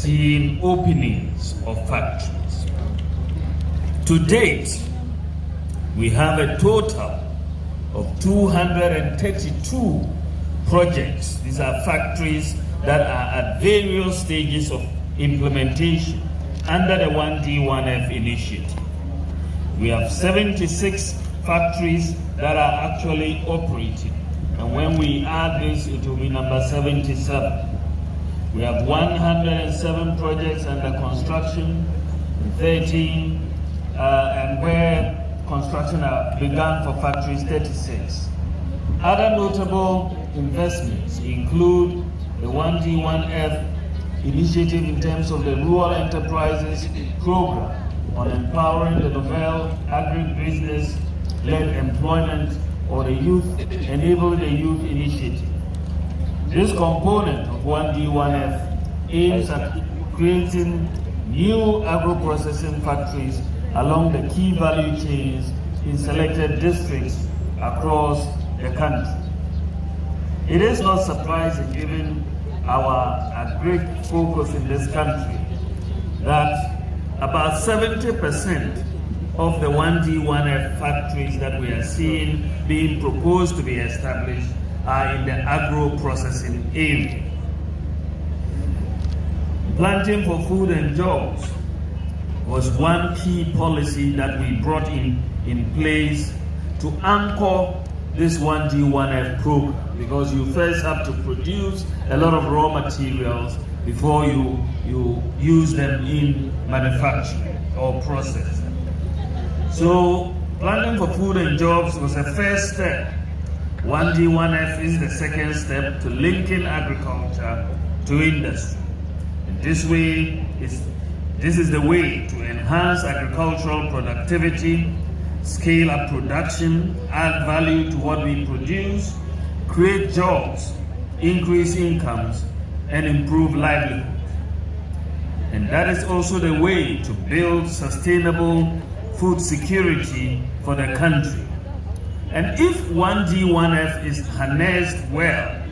seen openings of factories. To date, we have a total of 232 projects. These are factories that are at various stages of implementation under the 1D1F initiative. We have 76 factories that are actually operating, and when we add this, it will be number 77. We have 107 projects under construction, 13, and where construction began for factories, 36. Other notable investments include the 1D1F initiative in terms of the Rural Enterprises Program on empowering the novel agribusiness-led employment, or the Youth Enabling the Youth Initiative. This component of 1D1F aims at creating new agro-processing factories along the key value chains in selected districts across the country. It is not surprising, given our great focus in this country, that about 70% of the 1D1F factories that we are seeing being proposed to be established are in the agro-processing area. Planting for food and jobs was one key policy that we brought in place to anchor this 1D1F program, because you first have to produce a lot of raw materials before you use them in manufacturing or processing. So planting for food and jobs was a first step. 1D1F is the second step to linking agriculture to industry. In this way, this is the way to enhance agricultural productivity, scale up production, add value to what we produce, create jobs, increase incomes, and improve livelihood. And that is also the way to build sustainable food security for the country. And if 1D1F is harnessed well,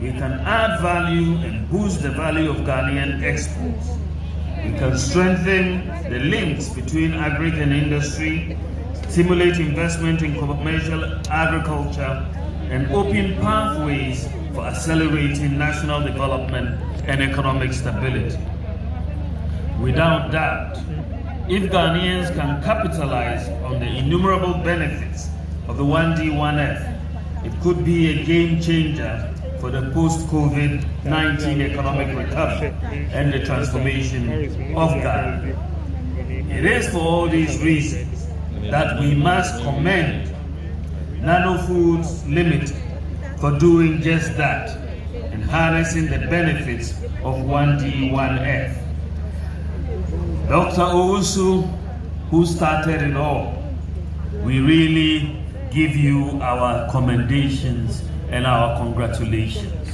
we can add value and boost the value of Ghanaian exports. We can strengthen the links between agri and industry, stimulate investment in commercial agriculture, and open pathways for accelerating national development and economic stability. Without doubt, if Ghanaians can capitalize on the innumerable benefits of the 1D1F, it could be a game changer for the post-COVID-19 economic recovery and the transformation of Ghana. It is for all these reasons that we must commend Nano Foods Limited for doing just that and harnessing the benefits of 1D1F. Dr. Owusu, who started it all, we really give you our commendations and our congratulations.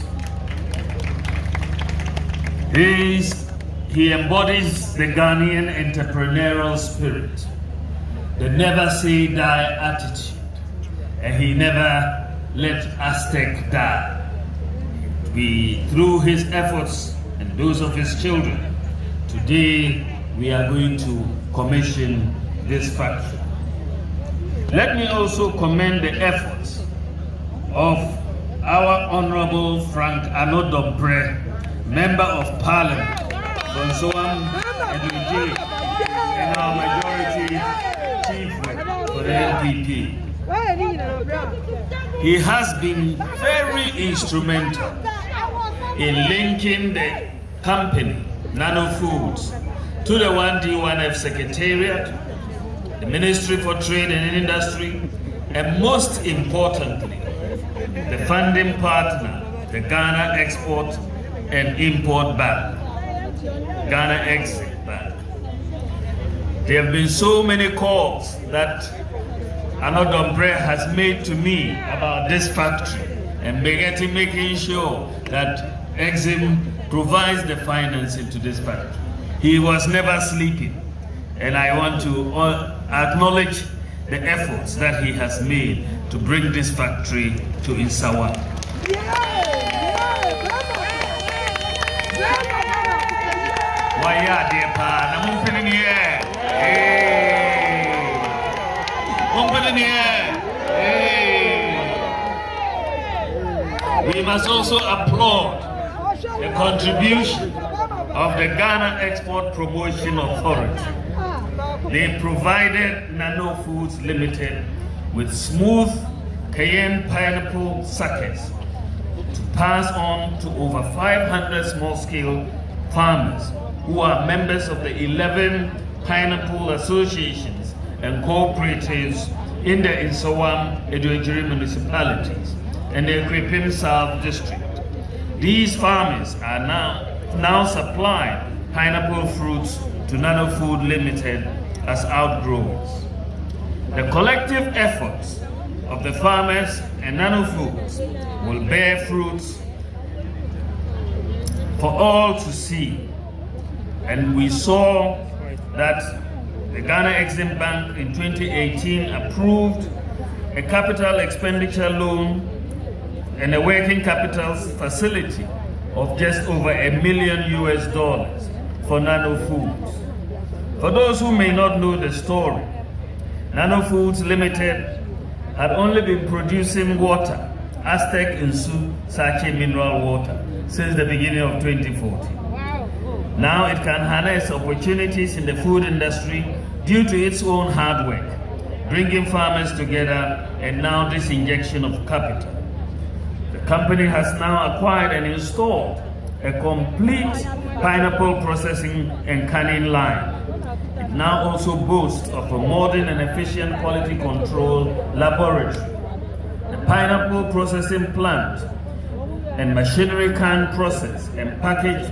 He embodies the Ghanaian entrepreneurial spirit, the never say die attitude, and he never let Aztec die. Through his efforts and those of his children, today we are going to commission this factory. Let me also commend the efforts of our Honorable Annoh Dompreh, Member of Parliament for Nsawam and our majority chief for the NPP. He has been very instrumental in linking the company, Nano Foods, to the 1D1F Secretariat, the Ministry for Trade and Industry, and most importantly, the funding partner, the Ghana Export and Import Bank, Ghana Exim Bank. There have been so many calls that Annoh Dompreh has made to me about this factory and making sure that Exim provides the financing to this factory. He was never sleeping, and I want to acknowledge the efforts that he has made to bring this factory to Nsawam. Waya depa na mumpini ye. Hey. Mumpini ye. We must also applaud the contribution of the Ghana Export Promotion Authority. They provided Nano Foods Limited with smooth cayenne pineapple suckers to pass on to over 500 small-scale farmers who are members of the 11 pineapple associations and cooperatives in the Nsawam municipalities and the Equipin South District. These farmers are now supplying pineapple fruits to Nano Food Limited as outgrowers. The collective efforts of the farmers and Nano Foods will bear fruits for all to see. And we saw that the Ghana Exim Bank in 2018 approved a capital expenditure loan and a working capital facility of just over $1 million for Nano Foods. For those who may not know the story, Nano Foods Limited had only been producing water, Aztec Insu Sache mineral water, since the beginning of 2014. Now it can harness opportunities in the food industry due to its own hard work, bringing farmers together and now this injection of capital. The company has now acquired and installed a complete pineapple processing and canning line. It now also boasts of a modern and efficient quality control laboratory. The pineapple processing plant and machinery can process and package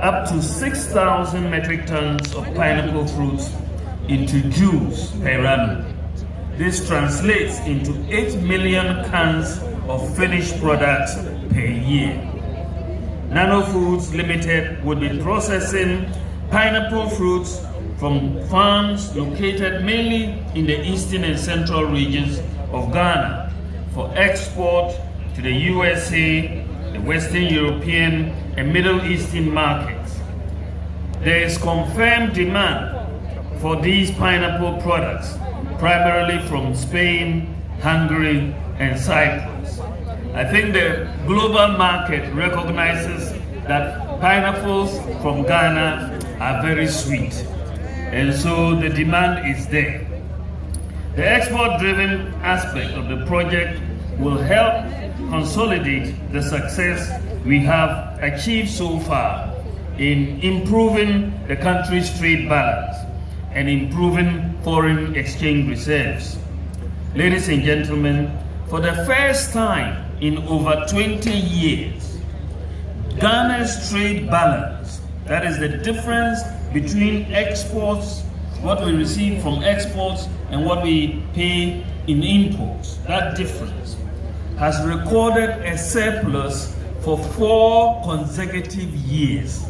up to 6,000 metric tons of pineapple fruits into juice per annum. This translates into 8 million cans of finished products per year. Nano Foods Limited would be processing pineapple fruits from farms located mainly in the eastern and central regions of Ghana for export to the USA, the Western European and Middle Eastern markets. There is confirmed demand for these pineapple products, primarily from Spain, Hungary, and Cyprus. I think the global market recognizes that pineapples from Ghana are very sweet, and so the demand is there. The export-driven aspect of the project will help consolidate the success we have achieved so far in improving the country's trade balance and improving foreign exchange reserves. Ladies and gentlemen, for the first time in over 20 years, Ghana's trade balance, that is the difference between exports, what we receive from exports and what we pay in imports, that difference has recorded a surplus for 4 consecutive years: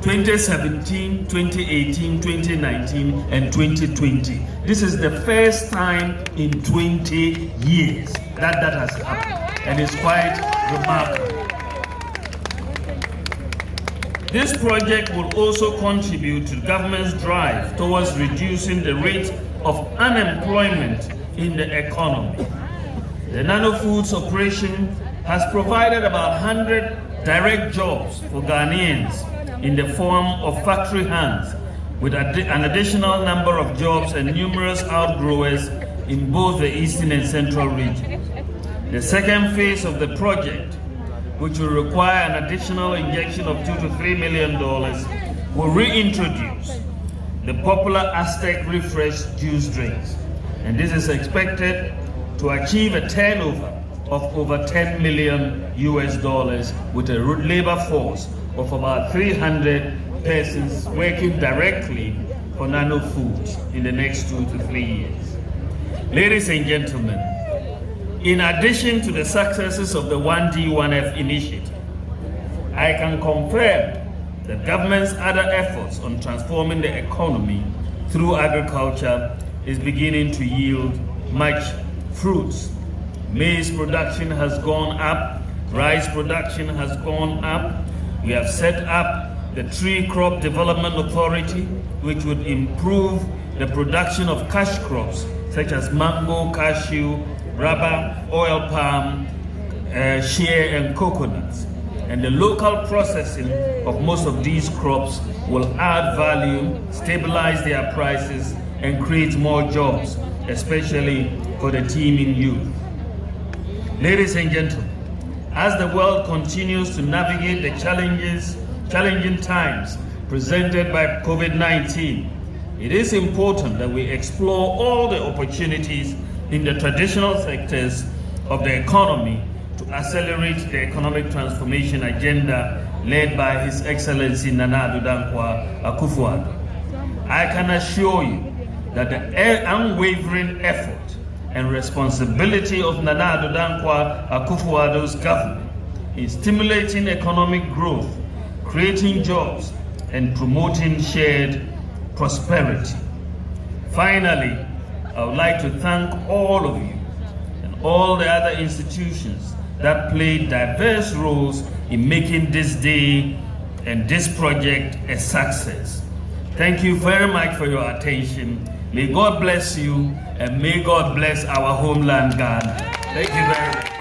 2017, 2018, 2019, and 2020. This is the first time in 20 years that has happened, and it's quite remarkable. This project will also contribute to the government's drive towards reducing the rate of unemployment in the economy. The Nano Foods operation has provided about 100 direct jobs for Ghanaians in the form of factory hands, with an additional number of jobs and numerous outgrowers in both the eastern and central regions. The second phase of the project, which will require an additional injection of $2 to $3 million, will reintroduce the popular Aztec Refresh juice drinks, and this is expected to achieve a turnover of over $10 million with a labor force of about 300 persons working directly for Nano Foods in the next 2 to 3 years. Ladies and gentlemen, in addition to the successes of the 1D1F initiative, I can confirm that government's other efforts on transforming the economy through agriculture is beginning to yield much fruits. Maize production has gone up, rice production has gone up. We have set up the Tree Crop Development Authority, which would improve the production of cash crops such as mango, cashew, rubber, oil palm, shea, and coconuts. And the local processing of most of these crops will add value, stabilize their prices, and create more jobs, especially for the teeming youth. Ladies and gentlemen, as the world continues to navigate the challenging times presented by COVID-19, it is important that we explore all the opportunities in the traditional sectors of the economy to accelerate the economic transformation agenda led by His Excellency Nano Dompreh. I can assure you that the unwavering effort and responsibility of Nano Dompreh's government in stimulating economic growth, creating jobs, and promoting shared prosperity. Finally, I would like to thank all of you and all the other institutions that played diverse roles in making this day and this project a success. Thank you very much for your attention. May God bless you, and may God bless our homeland, Ghana. Thank you very much.